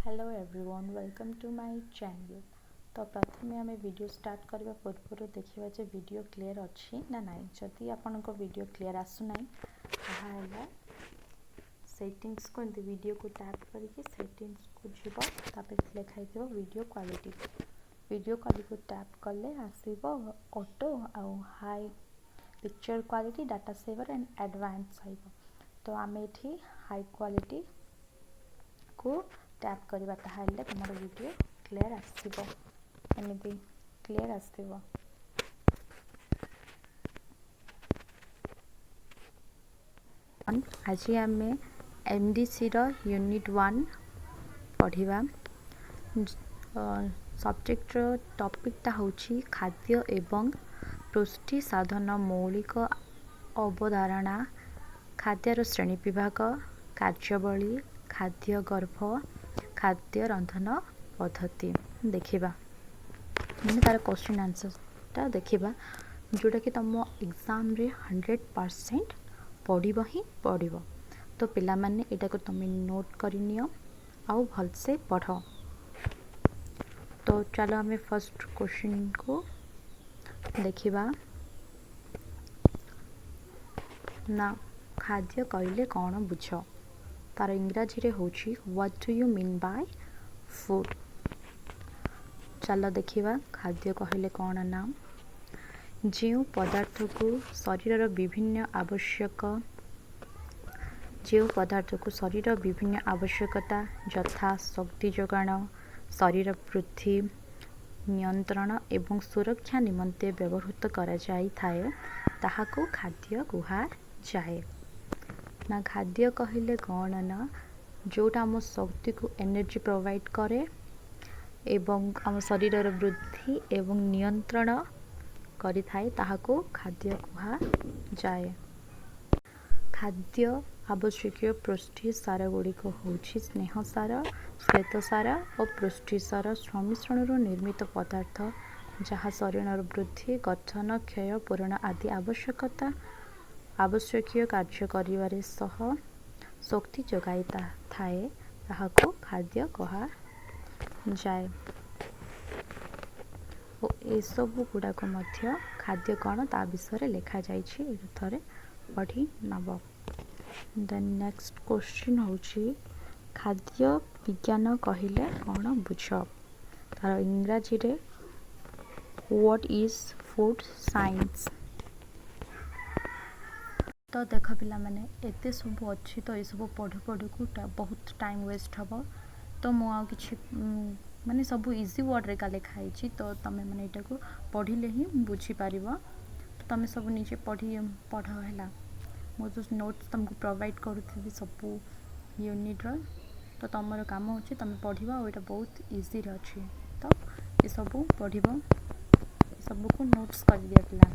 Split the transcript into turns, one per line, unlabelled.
Hello everyone welcome to my channel. तो प्रथमे आम वीडियो स्टार्ट करने पूर्व देखा जे वीडियो क्लियर अच्छी ना नाई। जदि आपण वीडियो क्लियर आसुना ताहला सेटिंग्स को एमती वीडियो को टैप करके सेटिंग्स को जीव लिखाई थो वीडियो क्वालिटी को टैप कले आसो ऑटो आउ high picture quality data saver and advance आइब। तो आम ये हाई क्वालिटी को टैप करवा ताहले तुम वीडियो क्लियर आसो एमती क्लियर आसो। आज आम एमडीसी यूनिट 1 पढ़ा। सब्जेक्ट टॉपिकटा होची खाद्य एवं पुष्टि साधन मौलिक अवधारणा, खाद्यर श्रेणी विभाग, कार्यावली, खाद्य गर्भ, खाद्य रंधन पद्धति देखा मैंने तार क्वेश्चन आंसरटा देखा जोटा कि तुम एग्जाम रे 100% पढ़ ही पढ़। तो पिला माने एटा को तुम नोट करनी आउ भलसे पढ़। तो चलो हमें फर्स्ट क्वेश्चन को देखा ना। खाद्य कहले कौन बुझ? तार इंग्राजी रे होची what do you mean by food. चलो देखिबा खाद्य कहले कौन ना। जो पदार्थ को शरीर विभिन्न आवश्यकता यथा शक्ति जोगाण, शरीर वृद्धि, नियंत्रण एवं सुरक्षा निमंते व्यवहृत करा जाई थाए ताहाको खाद्य कुहा जाए। ना खाद्य कहले कौन ना जोटा आम शक्ति को एनर्जी प्रोवाइड करे एवं आम शरीर वृद्धि एवं नियंत्रण करि थाए ताहाको खाद्य कुहा जाए। खाद्य आवश्यक पुष्टि सार गुड़िक होछि स्नेह सार, श्वेत सार और पुष्टि सार सम्मिश्रण निर्मित पदार्थ जहाँ शरीर वृद्धि, गठन, क्षय पूरण आदि आवश्यक कार्य करिवारे सह शक्ति जोगाई थाए ताहाको खाद्य कहा जाए। और ए सब गुड़ाक मध्य खाद्य कौन ता विषय लिखा जाइछि थरे पढ़ी नब। देन नेक्स्ट क्वेश्चन होछि खाद्य विज्ञान कहले कौन बुझ? तार इंग्राजी रे व्हाट इज फूड साइंस। तो देख पिला माने एते सब अच्छी तो ये सब पढ़ु पढ़ु को बहुत टाइम वेस्ट हम। तो मुझे कि माने सब इजी वर्ड रे का लिखाई तो तमें मैंने यहाँ को पढ़ले ही बुझीपार। तो तुम सब निजे पढ़ है मो जो नोट्स तुमको प्रोवाइड करूँ सब यूनिट रो। तो तुम काम हो तुम पढ़ और यहाँ बहुत इजी अच्छी। तो ये सब पढ़ सब को नोट्स कर दिया पिला।